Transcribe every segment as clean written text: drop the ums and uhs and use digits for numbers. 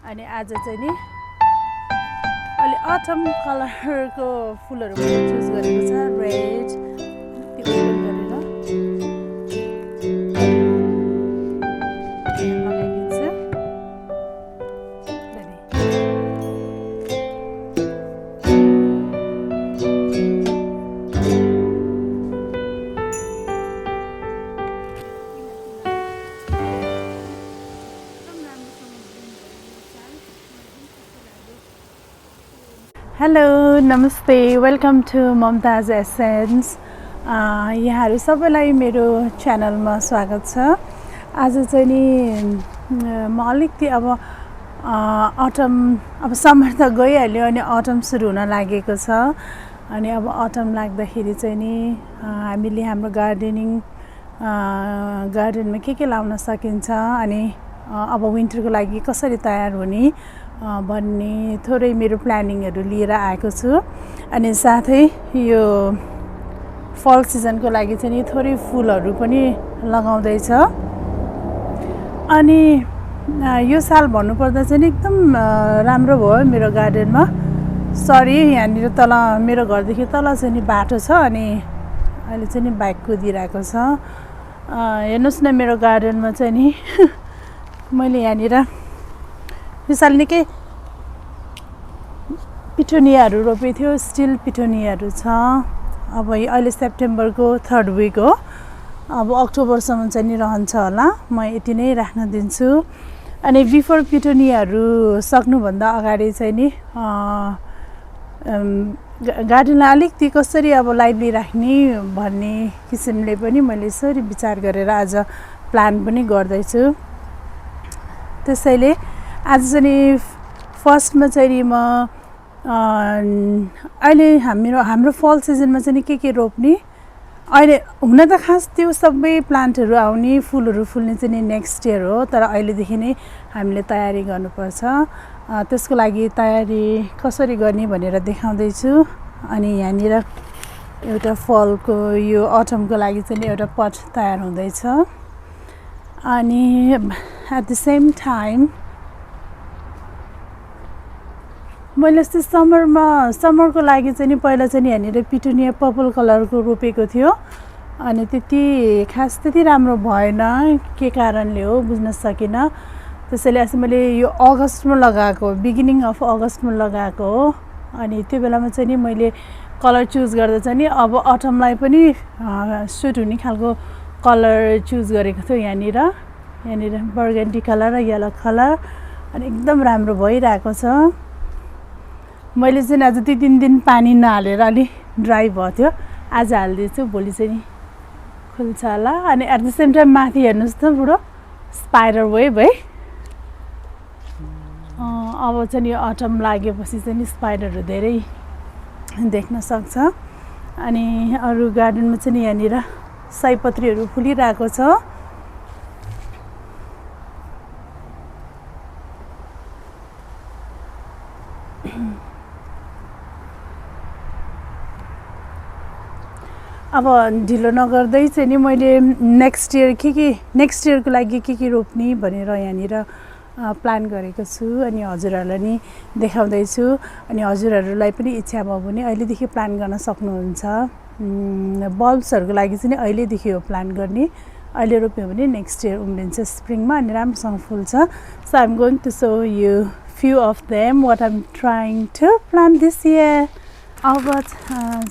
अनि आज चाहिँ नि अलि अटम कलरको फुलहरू चुज गरेको छ रेड त्यो ओपन गरेर लगाइदिन्छु हेलो नमस्ते वेलकम टु ममताज एसेन्स यहाँहरू सबैलाई मेरो च्यानलमा स्वागत छ आज चाहिँ नि म अलिकति अब समर त गइहाल्यो अनि अटम सुरु हुन लागेको छ अनि अब अटम लाग्दाखेरि चाहिँ नि हामीले हाम्रो गार्डनमा के लाउन सकिन्छ अनि अब विन्टरको लागि कसरी तयार हुने भन्ने थोरै मेरो प्लानिङहरू लिएर आएको छु अनि साथै यो फल सिजनको लागि चाहिँ नि थोरै फुलहरू पनि लगाउँदैछ अनि यो साल भन्नुपर्दा चाहिँ एकदम राम्रो भयो मेरो गार्डनमा सरी यहाँनिर तल मेरो घरदेखि तल चाहिँ नि बाटो छ अनि अहिले चाहिँ नि बाइक कुदिरहेको छ हेर्नुहोस् न मेरो गार्डनमा चाहिँ नि मैले यहाँनिर यो साल निकै पिटोनियाहरू रोपेको थियो स्टिल पिटोनियाहरू छ अब अहिले सेप्टेम्बरको 3rd विक हो अब अक्टोबरसम्म चाहिँ नि रहन्छ होला म यति नै राख्न दिन्छु अनि बिफोर पिटोनियाहरू सक्नुभन्दा अगाडि चाहिँ नि गार्डनलाई अलिकति कसरी अब लाइभली राख्ने भन्ने किसिमले पनि मैले यसरी विचार गरेर आज प्लान पनि गर्दैछु त्यसैले आज चाहिँ नि फर्स्टमा चाहिँ नि म अहिले हाम्रो फल सिजनमा चाहिँ नि के रोप्ने अहिले हुन त खास त्यो सबै प्लान्टहरू आउने फुलहरू फुल्ने चाहिँ नि नेक्स्ट इयर हो तर अहिलेदेखि नै हामीले तयारी गर्नुपर्छ त्यसको लागि तयारी कसरी गर्ने भनेर देखाउँदैछु अनि यहाँनिर एउटा फलको यो अटमको लागि चाहिँ नि एउटा पट तयार हुँदैछ अनि एट द सेम टाइम मैले यस्तै समरको लागि चाहिँ नि पहिला चाहिँ नि यहाँनिर पिटोनिया पर्पल कलरको रोपेको थियो अनि त्यति राम्रो भएन के कारणले हो बुझ्न सकिनँ त्यसैले आज मैले यो अगस्तमा लगाएको बिगिनिङ अफ अगस्तमा लगाएको हो अनि त्यो बेलामा चाहिँ नि मैले कलर चुज गर्दा चाहिँ नि अब अटमलाई पनि सुट हुने खालको कलर चुज गरेको थियो यहाँनिर बर्गेन्डी कलर र येलो कलर अनि एकदम राम्रो भइरहेको छ मैले चाहिँ आज 2-3 दिन पानी नहालेर अलि ड्राई भयो थियो आज हालिदिन्छु भोलि चाहिँ नि खुल्छ होला अनि एट द सेम टाइम माथि हेर्नुहोस् त बुढो स्पाइडर वेब है अब चाहिँ नि अटम लागेपछि चाहिँ नि स्पाइडरहरू धेरै देख्न सक्छ अनि अरू गार्डनमा चाहिँ नि यहाँनिर सयपत्रीहरू फुलिरहेको छ अब ढिलो नगर्दै चाहिँ नि मैले नेक्स्ट इयरको लागि के रोप्ने भनेर यहाँनिर प्लान गरेको छु अनि हजुरहरूलाई नि देखाउँदैछु अनि हजुरहरूलाई पनि इच्छा भयो भने अहिलेदेखि प्लान गर्न सक्नुहुन्छ बल्ब्सहरूको लागि चाहिँ नि अहिलेदेखि हो प्लान गर्ने अहिले रोप्यो भने नेक्स्ट इयर उम्रिन्छ स्प्रिङमा अनि राम्रोसँग फुल्छ so I am going to so you few of them what I am trying to plan this year अब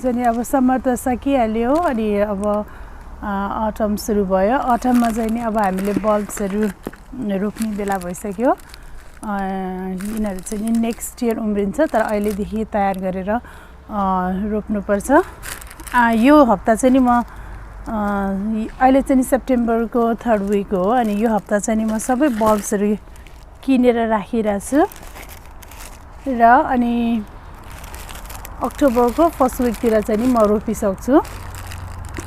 चाहिँ अब समर त सकिहाल्यो अनि अब अटम सुरु भयो अटममा चाहिँ नि अब हामीले बल्ब्सहरू रोप्ने बेला भइसक्यो यिनीहरू चाहिँ नि नेक्स्ट इयर उम्रिन्छ तर अहिलेदेखि तयार गरेर रोप्नुपर्छ यो हप्ता चाहिँ नि म अहिले चाहिँ नि सेप्टेम्बरको 3rd विक हो अनि यो हप्ता चाहिँ नि म सबै बल्ब्सहरू किनेर राखिरहेको छु र अनि अक्टोबरको 1st विकतिर चाहिँ नि म रोपिसक्छु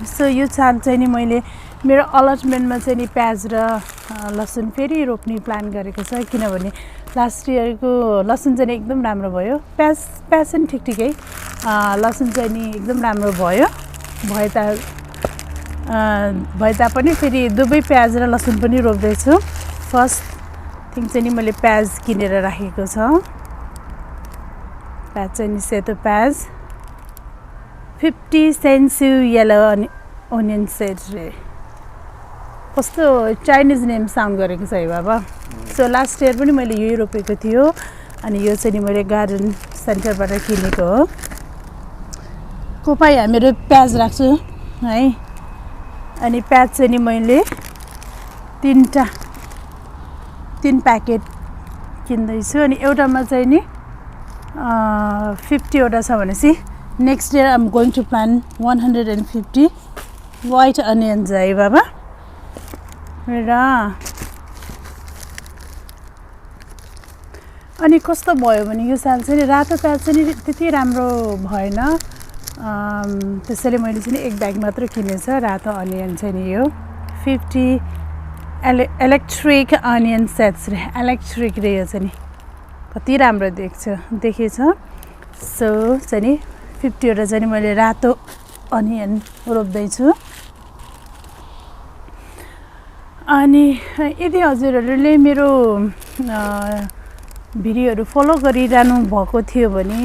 सो यो साल चाहिँ नि मैले मेरो अलटमेन्टमा चाहिँ नि प्याज र लसुन फेरि रोप्ने प्लान गरेको छ किनभने लास्ट इयरको लसुन चाहिँ एकदम राम्रो भयो प्याज पनि ठिकै लसुन चाहिँ नि एकदम राम्रो भयो भए तापनि फेरि दुवै प्याज र लसुन पनि रोप्दैछु फर्स्ट थिङ चाहिँ नि मैले प्याज किनेर राखेको छ प्याज चाहिँ नि सेतो प्याज 50 cents येलो ओनियन सेट रे कस्तो चाइनिज नेम साउन्ड गरेको छ है बाबा सो लास्ट इयर पनि मैले यही रोपेको थियो अनि यो चाहिँ नि मैले गार्डन सेन्टरबाट किनेको हो कोपाई हामीहरू प्याज राख्छु है अनि प्याज चाहिँ नि मैले 3 प्याकेट किन्दैछु अनि एउटामा चाहिँ नि 50 वटा छ भनेपछि next year I'm going to plant 150 white onions है बाबा र अनि कस्तो भयो भने यो साल चाहिँ रातो प्याज चाहिँ त्यति राम्रो भएन त्यसैले मैले चाहिँ एक ब्याग मात्र किनेछ रातो अनियन चाहिँ नि यो 50 इलेक्ट्रिक अनियन सेट्स रे इलेक्ट्रिक रे यो चाहिँ नि कति राम्रो देखेछ सो चाहिँ नि 50 वटा चाहिँ मैले रातो अनियन रोप्दैछु अनि यदि हजुरहरूले मेरो भिडियोहरू फलो गरिरहनु भएको थियो भने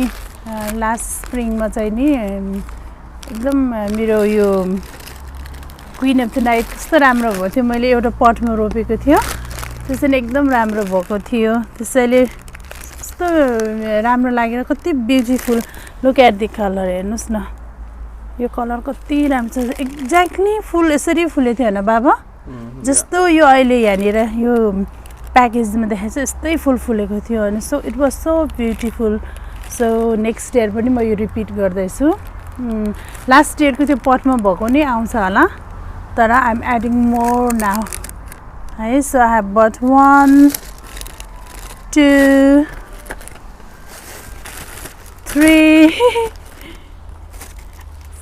लास्ट स्प्रिङमा चाहिँ नि एकदम मेरो यो क्वीन अफ द नाइट कस्तो राम्रो भएको थियो मैले एउटा पटमा रोपेको थियो त्यो चाहिँ एकदम राम्रो भएको थियो त्यसैले कस्तो राम्रो लागेर कति beautiful look at the colour हेर्नुहोस् न यो कलर कति राम्रो छ एक्ज्याक्टली फुल यसरी फुलेको थियो होइन बाबा जस्तो यो अहिले यहाँनिर यो प्याकेजमा देखाएको छ यस्तै फुल फुलेको थियो अनि so it was so beautiful so next year पनि म यो रिपिट गर्दैछु लास्ट इयरको त्यो पटमा भएको नै आउँछ होला तर I am adding more now है सो आई हेभ बट 1 2 3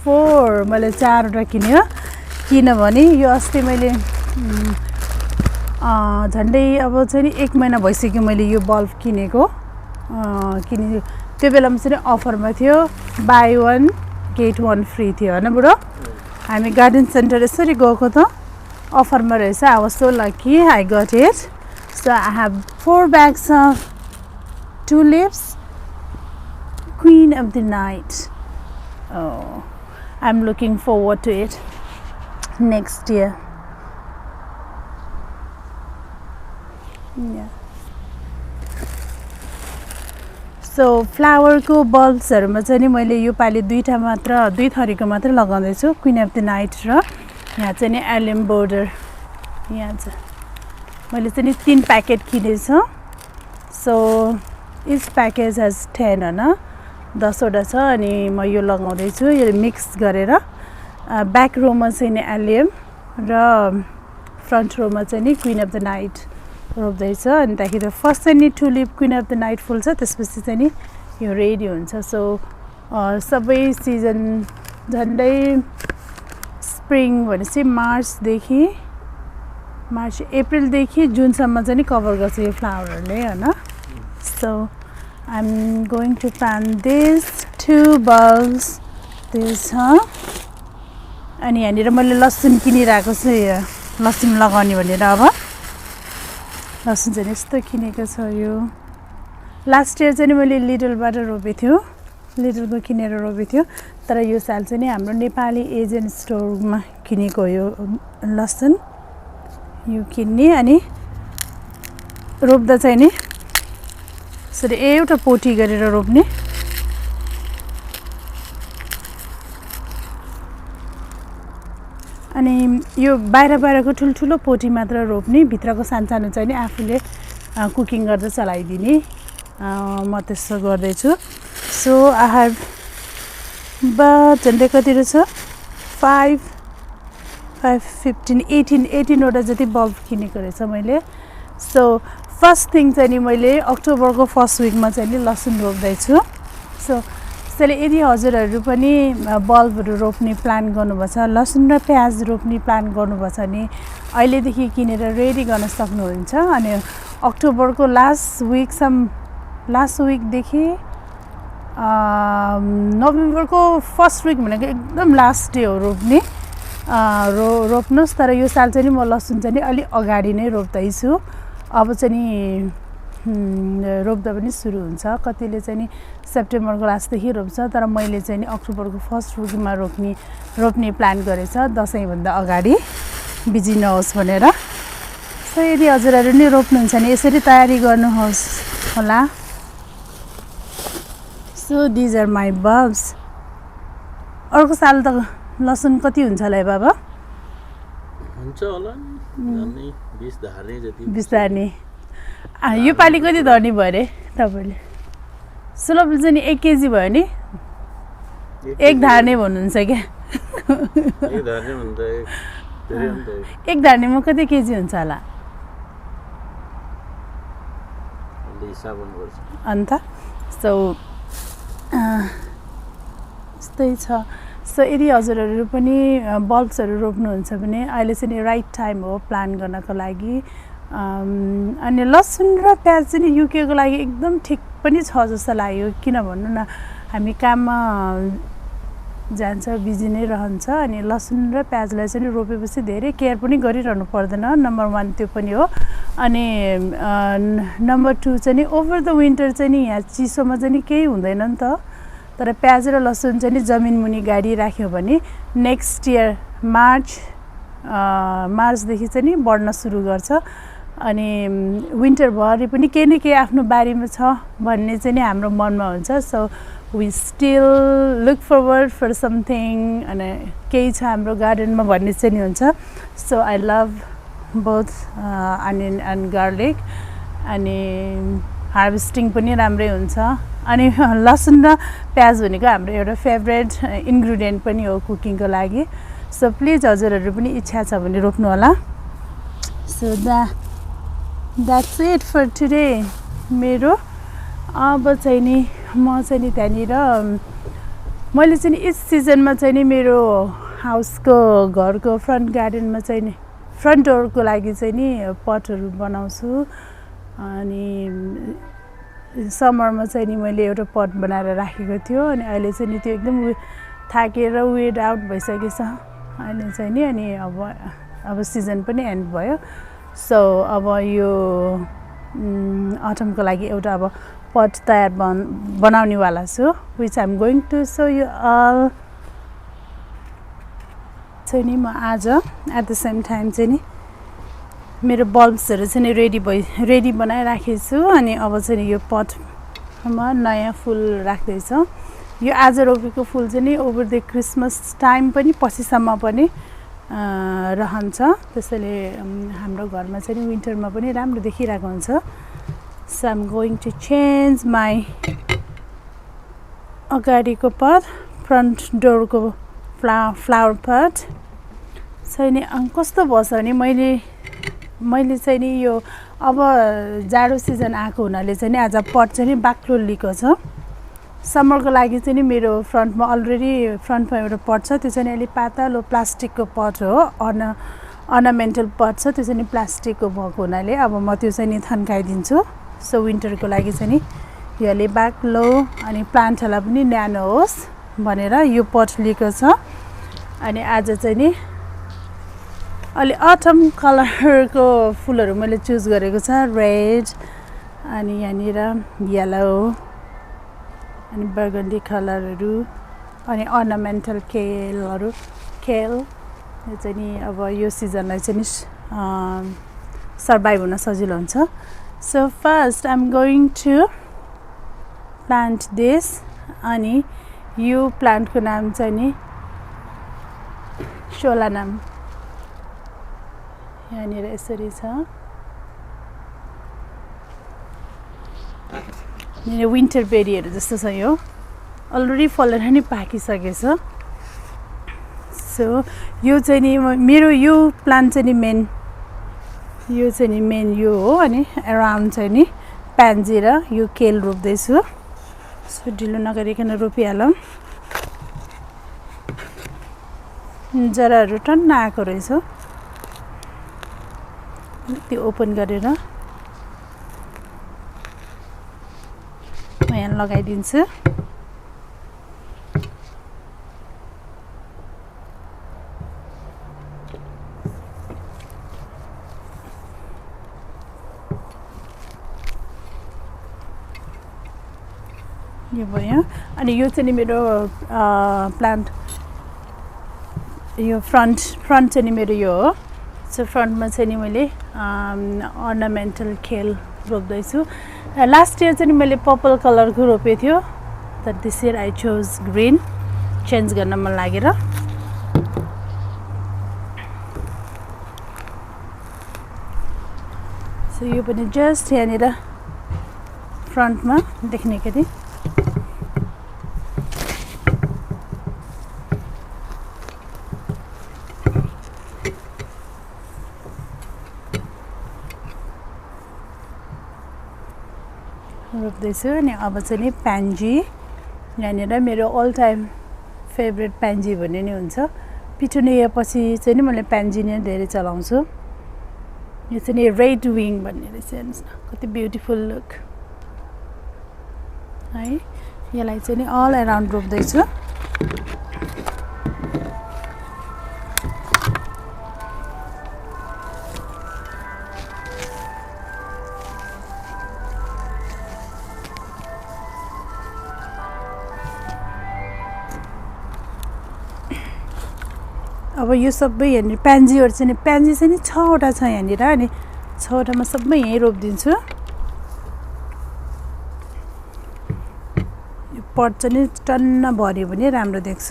4 मैले 4 वटा किन्यो किनभने यो अस्ति मैले झन्डै अब चाहिँ 1 महिना भइसक्यो मैले यो बल्ब किनेको त्यो बेलामा चाहिँ अफरमा थियो बाई 1 गेट 1 फ्री थियो होइन बुढो हामी गार्डन सेन्टर यसरी गएको त अफरमा रहेछ I was so lucky I got it so I have 4 bags of tulips queen of the night I'm looking forward to it next year yeah so फ्लावरको बल्ब्सहरुमा चाहिँ नि मैले यो पाली दुई थरीको मात्र लगाउँदैछु क्वीन अफ द नाइट र यहाँ चाहिँ नि एलियम बोर्डर यहाँ छ मैले चाहिँ नि 3 प्याकेट किनेछु सो इच प्याकेज हेज 10 हैन 10 वटा छ अनि म यो लगाउँदैछु यो मिक्स गरेर ब्याक रोमा चाहिँ नि एलियम र फ्रन्ट रोमा चाहिँ नि क्वीन अफ द नाइट रोप्दैछ अनि त्यहाँदेखि फर्स्ट चाहिँ नि tulip queen of the night फुल्छ त्यसपछि चाहिँ नि यो रेडी हुन्छ सो सबै सिजन झन्डै स्प्रिङ भनेपछि मार्च अप्रिलदेखि जुनसम्म चाहिँ नि कभर गर्छ यो फ्लावरहरूले हैन so I am going to plant this 2 bulbs this अनि यहाँनिर मैले लसुन किनिरहेको छु लसुन लगाउने भनेर अब लसुन चाहिँ यस्तो किनेको छ यो लास्ट इयर चाहिँ मैले लिटलबाट रोपेको थियो लिटलको किनेर रोपेको थियो तर यो साल चाहिँ नि हाम्रो नेपाली एजेन्ट स्टोरमा किनेको यो लसुन यो किन्ने अनि रोप्दा चाहिँ नि यसरी एउटा पोटी गरेर रोप्ने अनि यो बाहिरको ठुल्ठुलो पोटी मात्र रोप्ने भित्रको सानो चाहिँ नि आफूले कुकिङ गर्दा चलाइदिने म त्यसो गर्दैछु सो आई हेभ झन्डै कति रहेछ 5 15 18 वटा जति बल्ब किनेको रहेछ मैले सो फर्स्ट थिङ चाहिँ नि मैले अक्टोबरको फर्स्ट विकमा चाहिँ नि लसुन रोप्दैछु सो त्यसैले यदि हजुरहरू पनि बल्बहरू रोप्ने प्लान गर्नुभएको छ लसुन र प्याज रोप्ने प्लान गर्नुभएको छ भने अहिलेदेखि किनेर रेडी गर्न सक्नुहुन्छ अनि अक्टोबरको लास्ट विकदेखि नोभेम्बरको फर्स्ट विक भनेको एकदम लास्ट डे हो रोप्ने रोप्नुहोस् तर यो साल चाहिँ नि म लसुन चाहिँ नि अलि अगाडि नै रोप्दैछु अब चाहिँ नि रोप्दा पनि सुरु हुन्छ कतिले चाहिँ नि सेप्टेम्बरको लास्टदेखि रोप्छ तर मैले चाहिँ नि अक्टोबरको फर्स्ट विकमा रोप्ने प्लान गरेछ दसैँभन्दा अगाडि बिजी नहोस् भनेर सो यदि हजुरहरू नि रोप्नुहुन्छ भने यसरी तयारी गर्नुहोस् होला so these are my bulbs अर्को साल त लसुन कति हुन्छ होला है बाबा हुन्छ होला नि 20 धार्ने जति 20 धार्ने यो पालि कति धर्ने भयो अरे तपाईँले सुलभ चाहिँ नि 1 केजी भयो नि 1 धार्ने भन्नुहुन्छ क्या 1 धार्ने भन्दा धेरै हुन्छ 1 धार्नेमा कति केजी हुन्छ होला हिसाब गर्नुपर्छ अन्त सो यस्तै छ सो यदि हजुरहरू पनि बल्ब्सहरू रोप्नुहुन्छ भने अहिले चाहिँ राइट टाइम हो प्लान गर्नको लागि अनि लसुन र प्याज चाहिँ युकेको लागि एकदम ठिक पनि छ जस्तो लाग्यो किन भन्नु न हामी काममा जान्छ बिजी नै रहन्छ अनि लसुन र प्याजलाई चाहिँ रोपेपछि धेरै केयर पनि गरिरहनु पर्दैन नम्बर 1 त्यो पनि हो अनि नम्बर 2 चाहिँ ओभर द विन्टर चाहिँ यहाँ चिसोमा चाहिँ केही हुँदैन नि त तर प्याज र लसुन चाहिँ जमिन मुनि गाडी राख्यो भने नेक्स्ट इयर मार्चदेखि चाहिँ बढ्न सुरु गर्छ अनि विन्टरभरि पनि केही न केही आफ्नो बारीमा छ भन्ने चाहिँ हाम्रो मनमा हुन्छ so we still look forward for something अनि केही छ हाम्रो गार्डनमा भन्ने चाहिँ हुन्छ so I love both onion and garlic अनि हार्भेस्टिङ पनि राम्रै हुन्छ अनि लसुन र प्याज भनेको हाम्रो एउटा फेभरेट इन्ग्रिडियन्ट पनि हो कुकिङको लागि सो प्लिज हजुरहरू पनि इच्छा छ भने रोप्नु होला so that's it for today मेरो अब चाहिँ नि म चाहिँ नि त्यहाँनिर मैले चाहिँ इच सिजनमा चाहिँ नि मेरो हाउसको घरको फ्रन्ट गार्डनमा चाहिँ नि फ्रन्ट डोरको लागि चाहिँ नि पटहरू बनाउँछु अनि समरमा चाहिँ नि मैले एउटा पट बनाएर राखेको थियो अनि अहिले चाहिँ नि त्यो एकदम थाकेर वेड आउट भइसकेको छ अहिले चाहिँ नि अनि अब सिजन पनि एन्ड भयो सो अब यो अटमको लागि एउटा अब पट तयार बनाउनेवाला छु which I am going to so you all चाहिँ नि म आज एट द सेम टाइम चाहिँ नि मेरो बल्ब्सहरू चाहिँ रेडी बनाइराखेको छु अनि अब चाहिँ यो पटमा नयाँ फुल राख्दैछु यो आज रोपेको फुल चाहिँ नि ओभर द क्रिसमस टाइम पनि पछिसम्म पनि रहन्छ त्यसैले हाम्रो घरमा चाहिँ नि विन्टरमा पनि राम्रो देखिरहेको हुन्छ so I am going to change my अगाडिको पट फ्रन्ट डोरको फ्लावर पट चाहिँ नि कस्तो भएछ भने मैले चाहिँ नि यो अब जाडो सिजन आएको हुनाले चाहिँ नि आज पट चाहिँ नि बाक्लो लिएको छ समरको लागि चाहिँ नि मेरो फ्रन्टमा अलरेडी फ्रन्टमा एउटा पट छ त्यो चाहिँ नि अलिक पातलो प्लास्टिकको पट हो अर्नामेन्टल पट छ त्यो चाहिँ नि प्लास्टिकको भएको हुनाले अब म त्यो चाहिँ नि थन्काइदिन्छु सो विन्टरको लागि चाहिँ नि यो अलि बाक्लो अनि प्लान्टहरूलाई पनि न्यानो होस् भनेर यो पट लिएको छ अनि आज चाहिँ नि अलि अटम कलरको फुलहरू मैले चुज गरेको छ रेड अनि यहाँनिर येलो अनि बर्गन्डी कलरहरू अनि अर्नामेन्टल केल यो चाहिँ नि अब यो सिजनलाई चाहिँ नि सर्भाइभ हुन सजिलो हुन्छ so first I am going to plant this अनि यो प्लान्टको नाम चाहिँ नि सोलानाम यहाँनिर यसरी छ यहाँ विन्टर बेरीहरू जस्तो छ यो अलरेडी फलेर नि पाकिसकेछ सो यो चाहिँ नि मेरो यो प्लान्ट चाहिँ नि मेन यो हो अनि अराउन्ड चाहिँ नि प्यान्जी र यो केल रोप्दैछु सो ढिलो नगरिकन रोपिहालौँ जराहरू टन्न आएको रहेछ त्यो ओपन गरेर म यहाँ लगाइदिन्छु यो भयो अनि यो चाहिँ नि मेरो प्लान्ट यो फ्रन्ट चाहिँ नि मेरो यो हो सो फ्रन्टमा चाहिँ नि मैले अर्नामेन्टल खेल रोप्दैछु लास्ट इयर चाहिँ नि मैले पर्पल कलरको रोपेको थियो तर this year I chose green change गर्न मन लागेर सो यो पनि जस्ट यहाँनिर फ्रन्टमा देख्ने गरी रोप्दैछु अनि अब चाहिँ नि प्यान्जी यहाँनिर मेरो अल टाइम फेभरेट प्यान्जी भन्ने नै हुन्छ पिटुनिया पछि चाहिँ नि मैले प्यान्जी नै धेरै चलाउँछु यो चाहिँ नि रेड विङ भन्ने रहेछ हेर्नुहोस् न कति ब्युटिफुल लुक है यसलाई चाहिँ नि अल एराउन्ड रोप्दैछु अब यो सबै यहाँनिर प्यान्जीहरू चाहिँ नि प्यान्जी चाहिँ नि 6वटा छ यहाँनिर अनि 6वटामा सबै यहीँ रोपिदिन्छु यो पट चाहिँ नि टन्न भर्यो भने राम्रो देख्छ